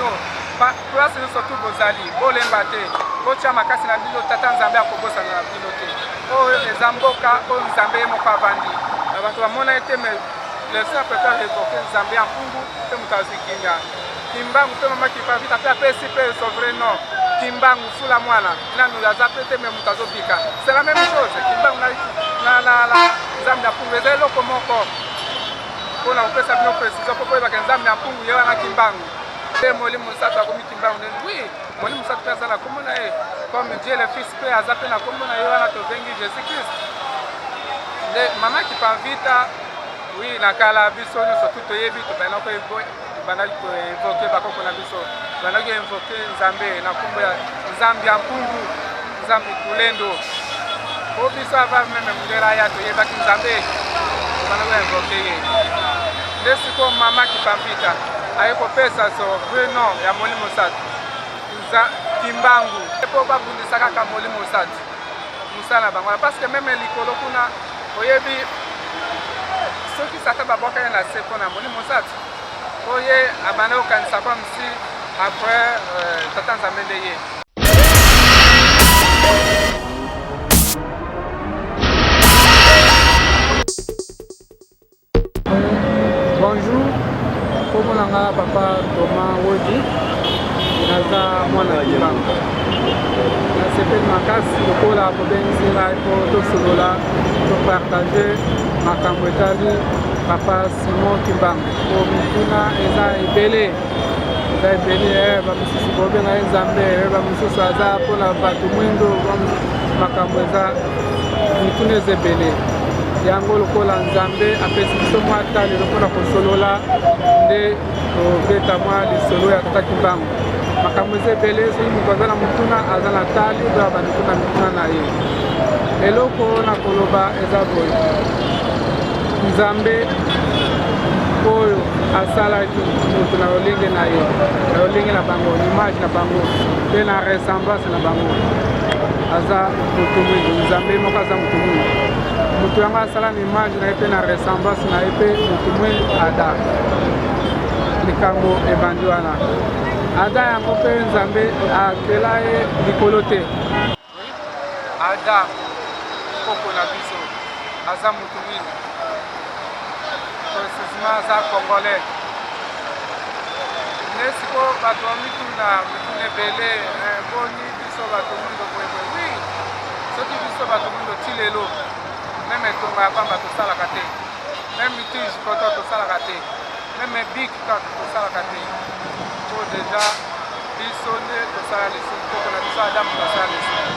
bino place surtout bozali bolemba te botia makasi na bino tata nzambe akobosana na bino te oyo eza mboka oyo nzambe ye moko avandi bato bamona ete me le soeur préfère évoquer nzambe ya mpungu mpe moto azwi kimia kimbangu mpe mama kipavita mpe apesi mpe souverain non kimbangu fula mwana nanu aza mpe te me moto azobika c'est la même chose kimbangu na nzambe ya mpungu eza eloko moko mpona kopesa bino précision mpo koyebaka nzambe ya mpungu ye wana kimbangu te molimo mosato akomi kimbangu neni oui molimo mosato mpe aza na kombo na ye comme dieu le fils mpe aza mpe na kombo na ye wana tobengi jésus christ nde mama kipavita oui na kala biso nyonso tu toyebi tobandaki koevoke bakoko na biso tobandaki koevoke nzambe na kombo ya nzambe ya mpungu nzambe tulendo po biso ava meme mondela ya toyebaki nzambe tobandaki koevoke ye nde sikoyo mama kipavita aye kopesa so vrai nom ya molimo mosato kimbangu po babundisa kaka molimo mosato mosala na bango parce que meme likolo kuna oyebi soki sata babwaka ye na se mpona molimo mosato po ye abanda kokanisa comme si après tata nzambe nde ye bonjour komonanga papa Thomas Wodi naza mwana kimbangu nasepeli makasi lokola kobengisi ngai mpo tosolola topartage makambo etali papa Simon Kimbangu po mituna eza ebele bamosusu bobenga ye nzambe bamosusu aza mpona bato mwindo makambo eza mituna eza ebele yango lokola nzambe apesi biso mwa tali lokola kosolola nde tobeta mwa lisolo ya tata Kimbangu makambo eza ebele soki moto aza na motuna aza na tali oyo bandeko na mituna na ye eloko na koloba eza boye nzambe oyo asalaki moto na lolenge na ye na lolenge na bango image na bango mpe na ressemblance na bango aza moto mwingi nzambe moko aza moto mwingi moto yango asala na image na ye mpe na ressemblance na ye mpe moto mwingi ada likambo ebandi wana ada yango mpe nzambe akela ye likolo te ada koko na biso aza moto mwingi précisement aza congolais nde sikoyo bato ba mituna ebele boni biso bato mwindo boyeboye wi soki biso bato mwindo ti lelo meme etonga ya pamba tosalaka te meme mitige koto tosalaka te meme bik kaka tosalaka te po deja biso nde tosala lisumu koko na biso adamu tosala lisumu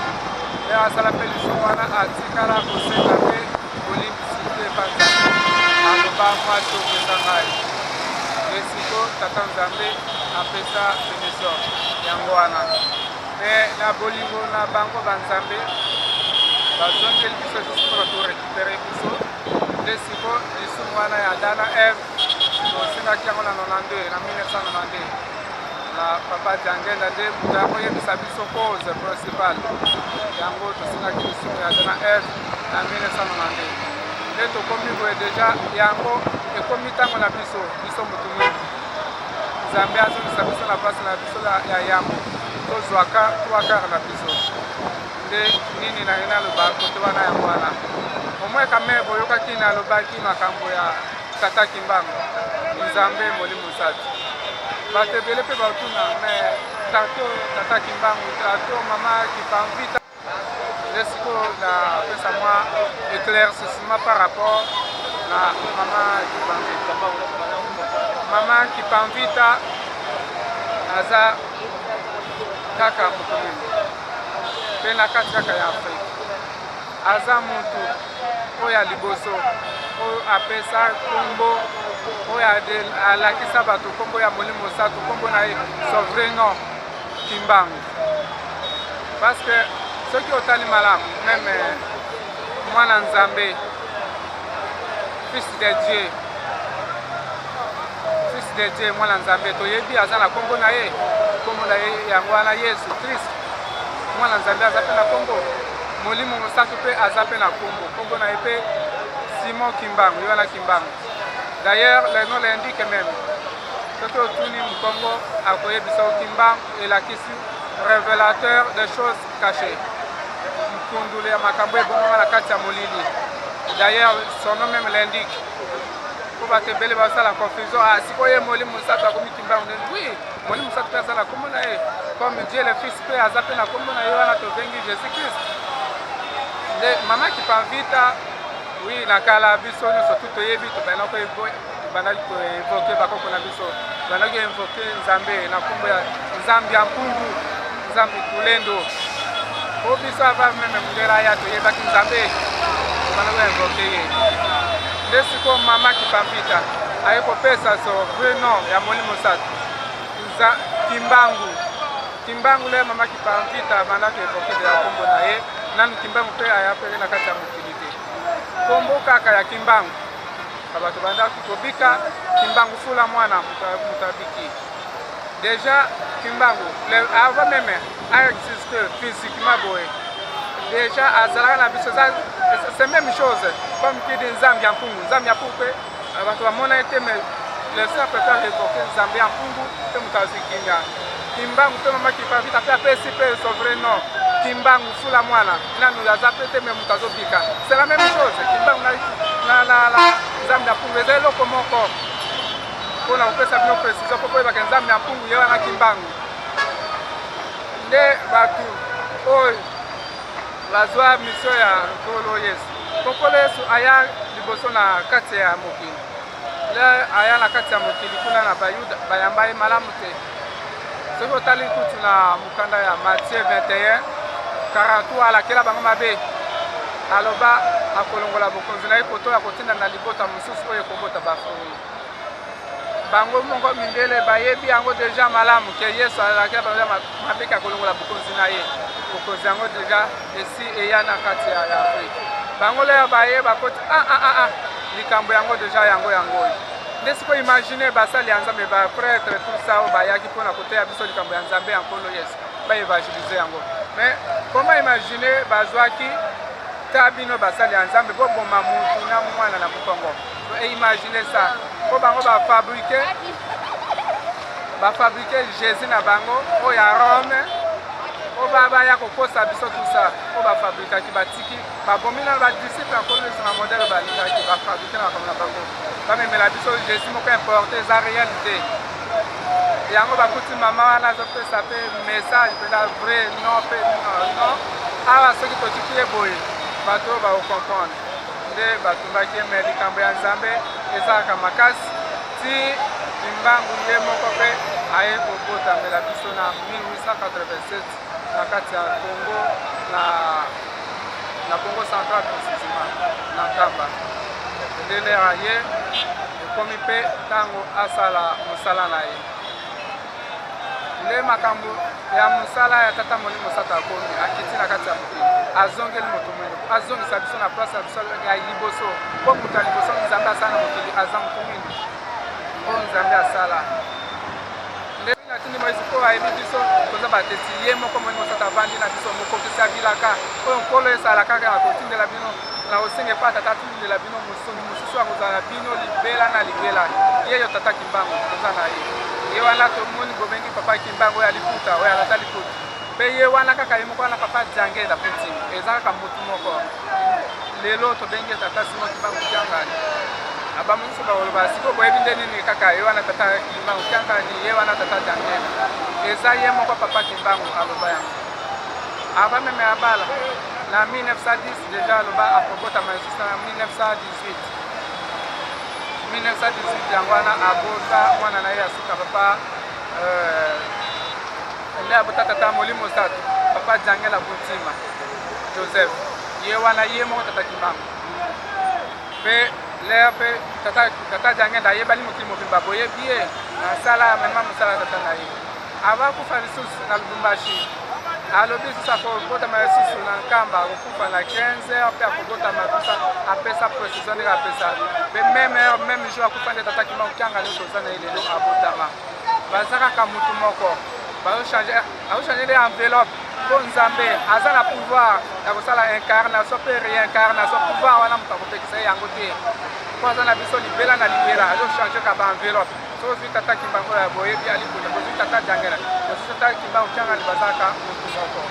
nde asala mpe lisumu wana atikala kosenga mpe olimbisi te panzambe aloba mwasi opesa ngai nde siko tata nzambe apesa bénédiction yango wana me na bolingo na bango banzambe bazongeli biso lisusu mpona torécupere biso nde siko lisumu wana ya dana eve tosengaki yango na 92 na 1992 na papa diangenda nde moto yango oyebisa biso cause principale yango tosengaki lisumu ya dana eve na 1992 nde tokomi boye deja yango ekomi ntango na biso motu mwingi nzambe azongisa biso na place na biso ya yambo tozwaka twakara na biso nde nini na ye naloba kote wana yango wana omwe kame boyokaki nalobaki makambo ya tata Kimbangu nzambe molimo mosato bato ebele mpe baotuna me tato tata Kimbangu tato mama Kipavita nde sikoyo napesa mwa éclaircissement par rapport na mama Kipavita mama Kipavita aza kaka moto mingi mpe na kati kaka ya Afrika aza motu oyo ya liboso oyo apesa kombo oyo alakisa bato kombo ya molimo mosato kombo na ye souverain nom Kimbangu parce que soki otali malamu meme mwana nzambe fils de Dieu mwana nzambe toyebi aza na kombo na ye yango wana Yesu Christ mwana nzambe aza mpe na kombo molimo mosato mpe aza mpe na kombo na ye mpe Simon Kimbangu ye wana Kimbangu d'ailleurs le nom l'indique même soki otuni mokongo akoyebisa kimbangu elakisi révélateur des choses cachées mkundulu ya makambo ebongama na kati ya molili. D'ailleurs son nom même l'indique. Po bato ebele basala confusion sikoyo ye Molimo Mosato akomi kimbangu nini. Oui, Molimo Mosato mpe aza na kombo na ye comme Dieu le Fils mpe aza mpe na kombo na ye wana tobengi Jésus Christ. Nde mama Kipamvita oui na kala biso nyonso tu toyebi tobandaki koevoke bakoko na biso tobandaki koevoke Nzambe na kombo ya Nzambe ya mpungu Nzambe kulendo po biso ava meme mundela ya toyebaki Nzambe tobandaki koevoke ye. Nde sikoyo mama Kipamvita aye kopesa so vrai nom ya Molimo Mosato Kimbangu. Kimbangu le mama Kipamvita abandaki koevoke de ya kombo na ye nanu Kimbangu mpe ayapeli na kati ya mokili te. Kombo kaka ya Kimbangu bato bandaki kobika Kimbangu fula mwana mutabiki. Déjà Kimbangu avant même a existé physiquement boye. Déjà azalaka na biso c'est même chose comme qui dit Nzambe ya mpungu. Nzambe ya mpungu bato bamona ete mais le Seigneur préfère évoquer Nzambe ya mpungu mpe mutazikinya. Kimbangu mpe mama Kipamvita mpe apesi mpe son vrai nom Kimbangu fula mwana nanu aza mpe te me moto azobika. C'est la même chose Kimbangu na Nzambe ya mpungu eza eloko moko mpona kopesa bino précision mpo koyebaka Nzambe ya mpungu ye wana Kimbangu. Nde bato oyo bazwa misio ya Nkolo Yesu. Nkolo Yesu aya liboso na kati ya mokili. Le aya na kati ya mokili kuna na bayuda bayamba ye malamu te. Soki otali kutu na mokanda ya Matthieu 21 43 alakela bango mabe aloba akolongola bokonzi na ye koto ya kotinda na libota mosusu oyo ekobota bafui. Bango moko mindele bayebi yango deja malamu ke Yesu alakela bango mabe ke akolongola bokonzi na ye. Bokonzi yango deja esi eya na kati ya Afrika. Bango leo bayeba koti likambo yango deja yango nde sikoyo imagine basali ya Nzambe baprêtre tout ça oyo bayaki mpona koteya biso likambo ya Nzambe ya Nkolo Yesu baevangelize yango. Mais comment imagine bazwaki ta bino basali ya Nzambe boboma mutu na mwana na mokongo. Imagine ça po bango bafabrike Jésus na bango oyo ya Rome oyo baya kokosa biso tout ça oyo bafabrikaki batiki babomi na badisciple ya Nkolo Yesu na modele balingaki bafabrike na makambo na bango bamemela biso Jésus moko importe eza réalité. Yango bakuti mama wana azopesa mpe message mpenza vrai non mpe non awa soki totiki ye boye bato oyo bakokomprendre nde batumbaki eme likambo ya Nzambe ezalaka makasi ti Kimbangu ye moko mpe aye kobotamela biso na 1887 na kati ya Congo na Congo central précisément na Nkamba. Nde lera ye ekomi mpe ntango asala mosala na ye. Nde makambo ya mosala ya tata Molimo Mosato akomi akiti na kati ya mokili azongeli moto mwendo azongisa biso na place ya biso ya liboso mpo moto ya liboso Nzambe asala na mokili aza moto mwendo mpo Nzambe asala. Nde natindi Moïse mpo ayebi biso toza batesi ye moko Molimo Mosato avandi na biso mokokisi ya bilaka oyo Nkolo esalaka kaka na kotindela bino na kosenga epa tata atindela bino mosusu akozala na bino libela na libela yeyo tata Kimbangu toza na ye. Ye wana tomoni bobengi papa Kimbangu oyo aliputa oyo alata liputa mpe ye wana kaka ye moko wana papa Jangeda puti eza kaka motu moko. Lelo tobengi tata Simon Kimbangu Kiangani abamosusu bakoloba sikoyo boyebi nde nini kaka ye wana tata Kimbangu Kiangani ye wana tata Jangeda eza ye moko papa Kimbangu aloba yango ava meme abala na 1910 deja aloba akobotama lisusu na 1918 yango wana abota mwana na ye ya suka papa nde abota tata Molimo Mosato papa Jangela Buntima Joseph ye wana ye moko tata Kimbangu mpe leo mpe tata Jangela ayebali mokili mobimba boyebi ye na nsala amema mosala ya tata na ye ava kufa lisusu na Lubumbashi alobi lisusu akobotama lisusu na Nkamba akokufa na 15 heures mpe akobotama tusa apesa précision ndenge apesa mpe même jour akufa nde tata Kimbangu Kiangani toza na ye lelo abotama baza kaka motu moko bazochange nde enveloppe mpo Nzambe aza na pouvoir ya kosala incarnation mpe réincarnation pouvoir wana moto akopekisa ye yango te mpo aza na biso libela na libela azochange ka ba enveloppe soki tata kimbango ya boyebi alipona kozwi tata jangela kozwi tata kimbango kyanga libazaka motu moko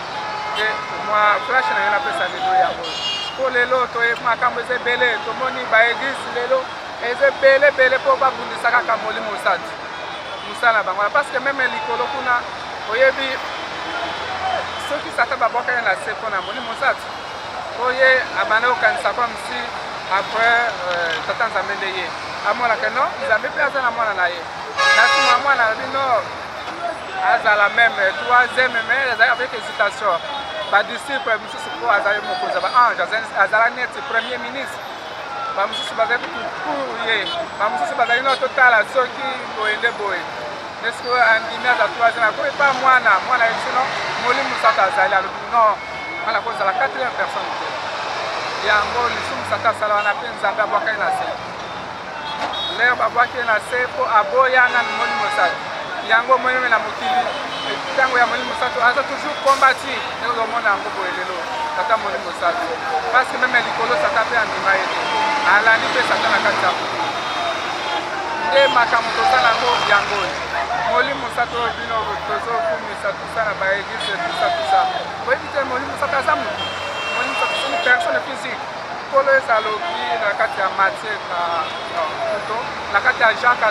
te mwa flash na ye napesa lelo yango mpo lelo toyebi makambo eza ebele tomoni baeglise lelo eza ebele mpo babundisa kaka molimo mosantu mosala na bango parce que meme likolo kuna oyebi soki sata babwaka ye na se mpo na molimo mosantu po ye abanda kokanisa comme si après tata nzambe nde ye amonaka non nzambe mpe aza na mwana na ye na nsima mwana na bino azala meme troisième mais azali avec hésitation badisciple mosusu mpo azali mokonzi ya baange azala neti premier ministre bamosusu bazali kutu pour ye bamosusu bazali no totala soki boye nde boye neske andimi aza troisième ako epa mwana ye sino molimo mosantu azali alobi non mwana kozala quatrième personne te yango lisumu mosantu asala wana mpe nzambe abwaka ye na se lero babwaki ye na se mpo aboyana molimo mosantu yango moyeme na mokili ntango ya molimo mosantu aza toujours combati ekozomona yango boye lelo tata molimo mosantu parce que meme likolo sata mpe andima ye te alandi mpe sata na kati ya mokili nde makambo tozala yango yango molimo mosantu oyo bino tozokumisa tusa na baeglise tusa oyebi te molimo mosantu aza motu molimo mosantu soni personne physique nkolo eza alobi na kati ya Matthieu na kati ya Jean 14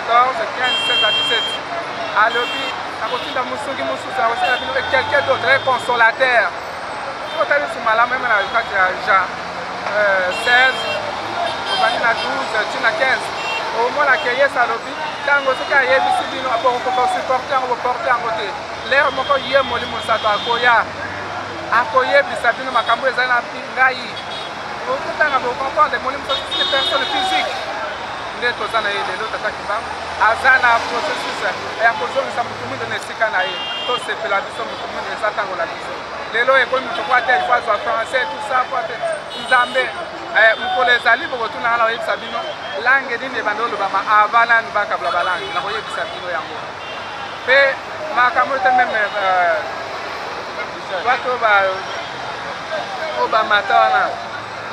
15 16 à 17 alobi akotinda mosungi mosusu akosala bino quelqu'un d'autre consolateur otali su malamu meme na kati ya Jean 16 obandi na 12 ti na 15 omonaka yesu alobi ntango soki ayebisi bino bokosupporte yango boporte yango te lero moko ye molimo mosantu akoyebisa bino makambo ezali na ngai okotanga bokomprendre molimo mosantu sike personne physique nde toza na ye lelo tata kimbangu aza na processus ya kozongisa motu mingi na esika na ye tosepela biso motu mingi eza ntango na biso lelo ekomi motu kwa te ifo azwa français tout ça po te nzambe mokolo ezali bokotuna ngana koyebisa bino lange nini ebanda olobama ava nanu bakabula balange na koyebisa bino yango mpe makambo te meme bato oyo bamata wana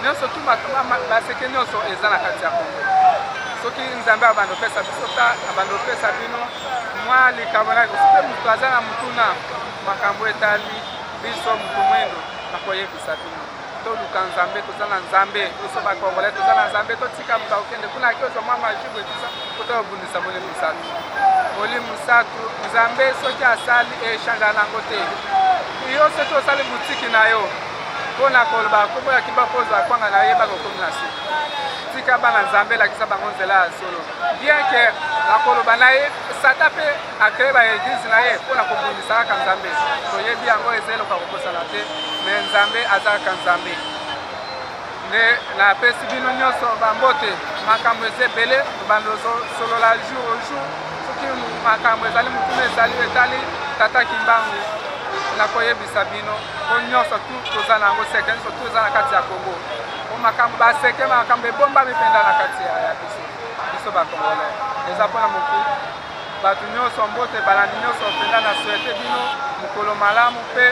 nyonso tu baseke nyonso eza na kati ya kongo soki nzambe abanda opesa biso ta abanda opesa bino mwa likambo na soki moto aza na motuna makambo etali biso motu mwendo na koyebisa bino toluka nzambe toza na nzambe biso bakongolais toza na nzambe totika moto akokende kuna aki ozwa mwa majibu etisa kota kobundisa molimo mosantu molimo mosantu nzambe soki asali echange nango te yo soki osali butiki na yo mpona koloba kombo ya kimba kozwa kwanga na ye bakokomi na se tika bana nzambe elakisa bango nzela ya solo bien ke nakoloba na ye sata mpe akreye baeglise na ye mpona kobundisa kaka nzambe toyebi yango eza eloko akokosana te me nzambe aza kaka nzambe nde napesi bino nyonso bambote makambo eza ebele tobanda ozosolola jour au jour soki makambo ezali motuna ezali etali tata kimbangu nakoyebisa bino po nyonso tu toza na yango seke nyonso tu eza na kati ya kongo po makambo baseke makambo ebombami mpenza na kati ya biso bakongolais eza mpona mokili bato nyonso mbote balandi nyonso mpenza na souhaite bino mokolo malamu mpe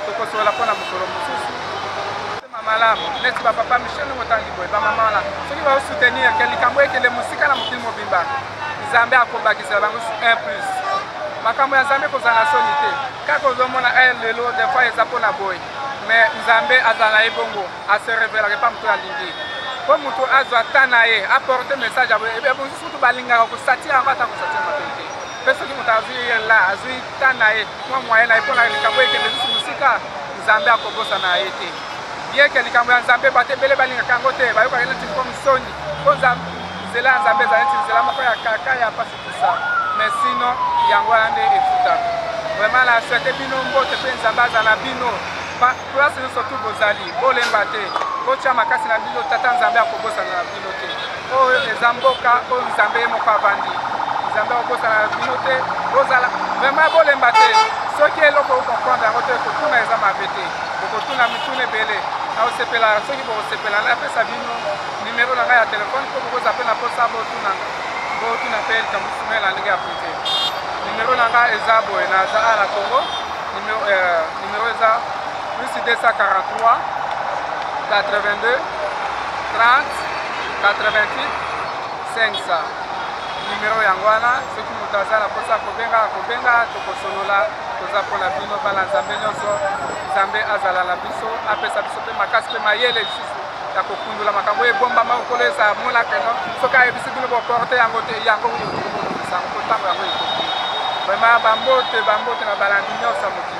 tokosola mpona mokolo mosusu malamu neti bapapa michel motangi boye bamama wana soki baosoutenir ke likambo ekende mosika na mokili mobimba nzambe akobakisela bango 1 plus makambo ya nzambe kozala na soni te kaka ozomona lelo des fois eza mpona boye mais nzambe azala na ye bongo aserevelaka epa moto alingi mpo moto azwa ta na ye aporte message ya boye mosusu motu balingaka kosati yango ata kosati yango te mpe soki moto azwi ye la azwi ta na ye mwa mwaye na ye mpona likambo ekende lisusu mosika nzambe akobosa na ye te bien ke likambo ya nzambe bato ebele balingaka yango te bayokaka neti mpo misoni mpo nzela ya nzambe eza neti nzela moko ya kaka ya pasi tusa mais sinon yango wana nde efutaka vraiment na souhaite bino mbote mpe nzambe aza na bino place nyonso tu bozali bolemba te botia makasi na bino tata nzambe akobosana na bino te oyo eza mboka oyo nzambe ye moko avandi nzambe akobosana na bino te bozala vraiment bolemba te soki eloko okomprendre yango te kotuna eza mabe te bokotuna mituna ebele aosepela soki bokosepela napesa bino nimero na ngai ya telefone mpo bokoza mpe na posa botuna mpe likambo fumela ndenge ya prite nimero na ngai eza boye naza a na congo nimero eza plus 243 82 30 88 500 numéro yango wana soki moto aza na mposa kobenga tokosolola toza mpona bino bana nzambe nyonso nzambe azala na biso apesa biso mpe makasi mpe mayele lisusu ya kokundula makambo oyo ebombama okolo eza monakeno soki ayebisi bino boporte yango te yango oyo tokomonisa yango mpo ntango yango ekoki vraimen bambote na balandi nyonso ya mokili